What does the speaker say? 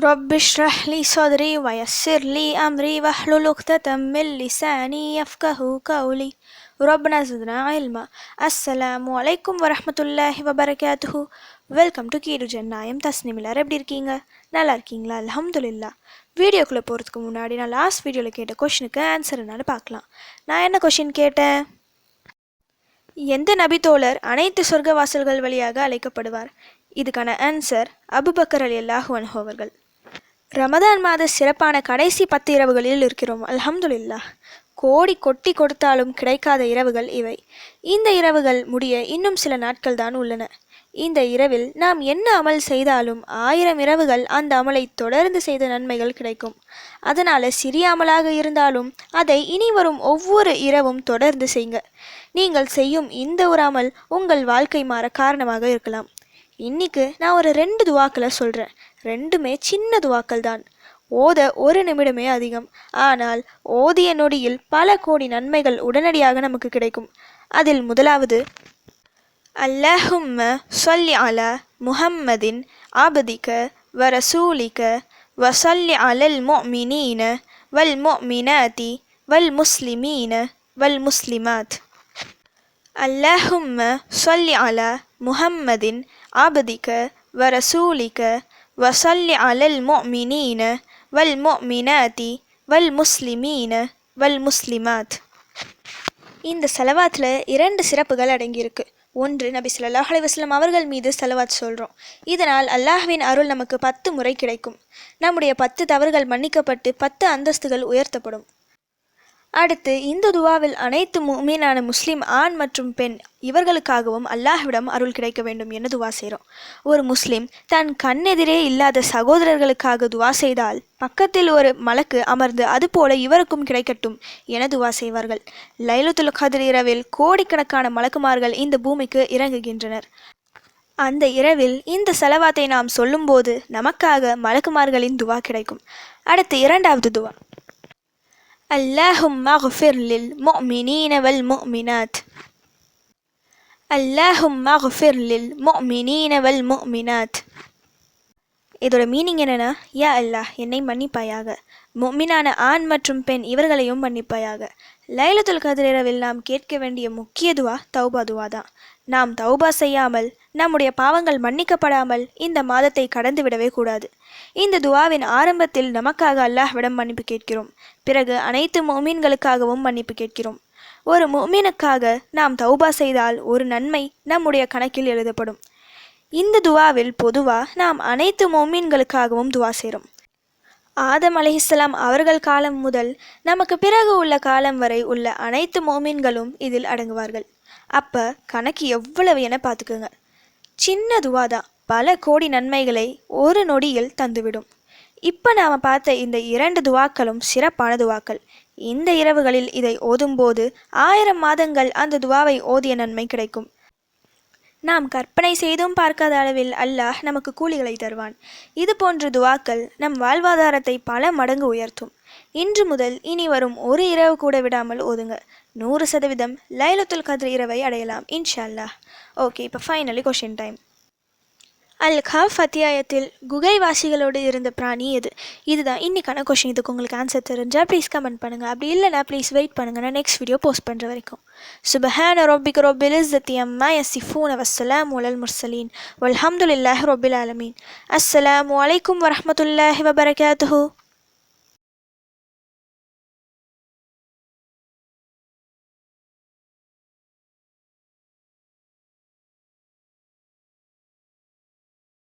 رب اشرح لي صدري ويسر لي أمري واحلل عقدة من لساني يفقه قولي ربنا زدنا علما. அஸ்ஸலாமு அலைக்கும் வரஹ்மத்துல்லாஹி வபரகாத்துஹு. வெல்கம் டு கீடு ஜன்னாயம். தஸ்னிம் எல்லாரும் எப்படி இருக்கீங்க? நல்லா இருக்கீங்களா? அல்ஹம்துலில்லாஹ். வீடியோக்குள்ளே போகிறதுக்கு முன்னாடி நான் லாஸ்ட் வீடியோவில் கேட்ட கொஷினுக்கு ஆன்சர் என்னன்னு பார்க்கலாம். நான் என்ன கொஷின் கேட்டேன்? எந்த நபித்தோழர் அனைத்து சொர்க்க வாசல்கள் வழியாக அழைக்கப்படுவார்? இதுக்கான ஆன்சர் அபுபக்கர் ரலியல்லாஹு அன்ஹு அவர்கள். ரமதான் மாத சிறப்பான கடைசி 10 இரவுகளில் இருக்கிறோம். அல்ஹம்துலில்லாஹ். கோடி கொட்டி கொடுத்தாலும் கிடைக்காத இரவுகள் இவை. இந்த இரவுகள் முடிய இன்னும் சில நாட்கள் தான் உள்ளன. இந்த இரவில் நாம் என்ன அமல் செய்தாலும் 1000 இரவுகள் அந்த அமலை தொடர்ந்து செய்த நன்மைகள் கிடைக்கும். அதனால் சிறிய அமலாக இருந்தாலும் அதை இனி வரும் ஒவ்வொரு இரவும் தொடர்ந்து செய்யுங்க. நீங்கள் செய்யும் இந்த ஒரு அமல் உங்கள் வாழ்க்கை மாற காரணமாக இருக்கலாம். இன்னைக்கு நான் ஒரு 2 துவாக்களை சொல்கிறேன். ரெண்டுமே சின்ன துவாக்கள் தான். ஓத 1 நிமிடமே அதிகம். ஆனால் ஓதிய நொடியில் பல கோடி நன்மைகள் உடனடியாக நமக்கு கிடைக்கும். அதில் முதலாவது, அல்லாஹும்ம ஸல்லி அலா முஹம்மதின் அப்திக வ ரசூலிக வ ஸல்லி அலல் முஃமினீன வல் முஃமினாத்தி வல் முஸ்லிமீன வல் முஸ்லிமாத். அல்லாஹும்ம ஸல்லி அலா முஹம்மதின் அப்திக வ ரசூலிக வ ஸல்லி அலல் முஃமினீன வல் முஃமினாத்தி வல் முஸ்லிமீன வல் முஸ்லிமாத். இந்த செலவாத்தில் 2 சிறப்புகள் அடங்கியிருக்கு. ஒன்று, நபி ஸல்லல்லாஹு அலைஹி வஸல்லம் அவர்கள் மீது செலவாத் சொல்கிறோம். இதனால் அல்லாஹ்வின் அருள் நமக்கு 10 முறை கிடைக்கும். நம்முடைய 10 தவறுகள் மன்னிக்கப்பட்டு 10 அந்தஸ்துகள் உயர்த்தப்படும். அடுத்து, இந்த துவாவில் அனைத்து முஃமினான முஸ்லிம் ஆண் மற்றும் பெண் இவர்களுக்காகவும் அல்லாஹ்விடம் அருள் கிடைக்க வேண்டும் என துவா செய்கிறோம். ஒரு முஸ்லிம் தன் கண்ணெதிரே இல்லாத சகோதரர்களுக்காக துவா செய்தால் பக்கத்தில் ஒரு மலக்கு அமர்ந்து அதுபோல இவருக்கும் கிடைக்கட்டும் என துவா செய்வார்கள். லைலத்துல் கத்ர் இரவில் கோடிக்கணக்கான மலக்குமார்கள் இந்த பூமிக்கு இறங்குகின்றனர். அந்த இரவில் இந்த செலவாத்தை நாம் சொல்லும்போது நமக்காக மலக்குமார்களின் துவா கிடைக்கும். அடுத்து, 2வது துவா, அல்லாஹும்ம அக்ஃபிர் லில் முஃமினீன வல் முஃமினாத். அல்லாஹும்ம அக்ஃபிர் லில் முஃமினீன வல் முஃமினாத். இதோட மீனிங் என்னென்னா, யா அல்லாஹ், என்னை மன்னிப்பாயாக, முஃமினான ஆண் மற்றும் பெண் இவர்களையும் மன்னிப்பாயாக. லைலத்துல் கத்ர் இரவில் நாம் கேட்க வேண்டிய முக்கிய துவா தௌபா துவா தான். நாம் தௌபா செய்யாமல், நம்முடைய பாவங்கள் மன்னிக்கப்படாமல் இந்த மாதத்தை கடந்து விடவே கூடாது. இந்த துவாவின் ஆரம்பத்தில் நமக்காக அல்லாஹ்விடம் மன்னிப்பு கேட்கிறோம். பிறகு அனைத்து முஃமின்களுக்காகவும் மன்னிப்பு கேட்கிறோம். ஒரு முஃமினுக்காக நாம் தௌபா செய்தால் ஒரு நன்மை நம்முடைய கணக்கில் எழுதப்படும். இந்த துவாவில் பொதுவாக நாம் அனைத்து முஃமின்களுக்காகவும் துவா செய்கிறோம். ஆதம் அலைஹிஸ்ஸலாம் அவர்கள் காலம் முதல் நமக்கு பிறகு உள்ள காலம் வரை உள்ள அனைத்து முஃமின்களும் இதில் அடங்குவார்கள். அப்போ கணக்கு எவ்வளவு என பார்த்துக்குங்க. சின்ன துவா தான் பல கோடி நன்மைகளை ஒரு நொடியில் தந்துவிடும். இப்போ நாம் பார்த்த இந்த 2 துவாக்களும் சிறப்பான துவாக்கள். இந்த இரவுகளில் இதை ஓதும்போது 1000 மாதங்கள் அந்த துவாவை ஓதிய நன்மை கிடைக்கும். நாம் கற்பனை செய்தும் பார்க்காத அளவில் அல்லாஹ் நமக்கு கூலிகளை தருவான். இது போன்ற துவாக்கள் நம் வாழ்வாதாரத்தை பல மடங்கு உயர்த்தும். இன்று முதல் இனி வரும் ஒரு இரவு கூட விடாமல் ஓதுங்க. 100% லைலத்துல் கத்ர் இரவை அடையலாம் இன்ஷா அல்லாஹ். ஓகே, இப்போ ஃபைனலி கொஷின் டைம். அல் கஹ்ஃப் அத்தியாயத்தில் குகைவாசிகளோடு இருந்த பிராணி எது? இதுதான் இன்னைக்கான கொஷின். இதுக்கு உங்களுக்கு ஆன்சர் தெரிஞ்சால் ப்ளீஸ் கமெண்ட் பண்ணுங்கள். அப்படி இல்லைனா ப்ளீஸ் வெயிட் பண்ணுங்கள், நான் நெக்ஸ்ட் வீடியோ போஸ்ட் பண்ணுற வரைக்கும். சுப்ஹான ரப்பிக ரப்பில் இஸ்ஸத்தி அம்மா யசிஃபூன வஸ்ஸலாமு அலல் முர்சலீன் வல்ஹம்துலில்லாஹி ரப்பில் ஆலமீன். அஸ்ஸலாமு அலைக்கும் வரஹ்மத்துல்லாஹி வபரகாத்துஹு.